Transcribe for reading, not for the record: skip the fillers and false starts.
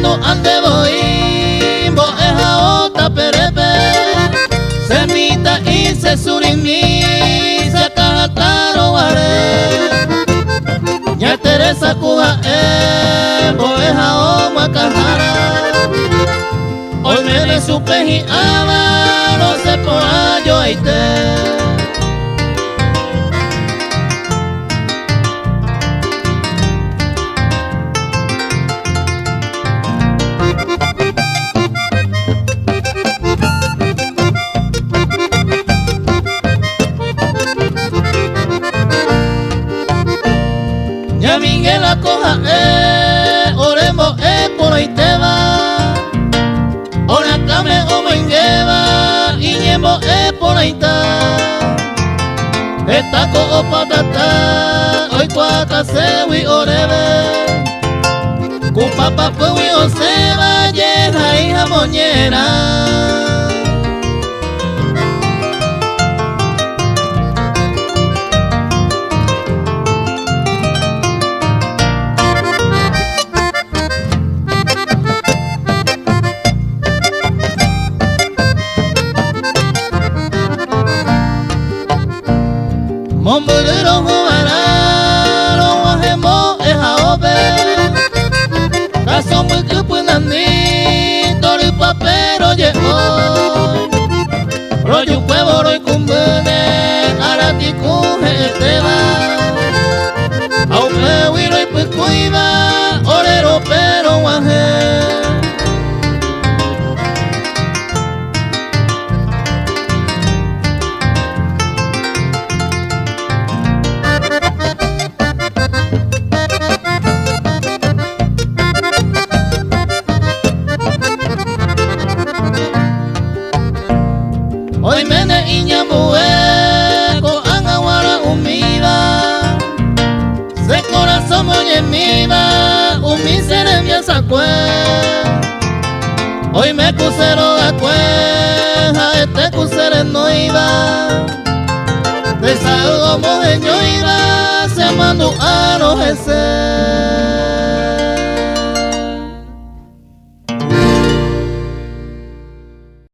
cuando ande voy, boeja ota perepe, semita y se surimi, se acajataro ware. Ya Teresa cuja boeja o macajara. Hoy me supe y ama, no sé por ayo aite. Ya Miguel la coja oremo por ahí te va. Ora came o mengueva y ñemo por ahí está. Esta co patata hoy cuaca sewi oreve. Cupapa puwi o seba yeja y jamoñera. Mombulero jugararo wajemo ejaobe. Caso muy kupunani tori papero hoy. Royu huevo roy kumbune arati kuje eteba. Aupe wiro y pikuiba orero pero waje. Hoy mene iñamue ko angawara umida. Se corazón moñe miba umi seremia sacue. Hoy me cusero acue a este cusere no iba. De saludo mojeño iba se mandó a no ese.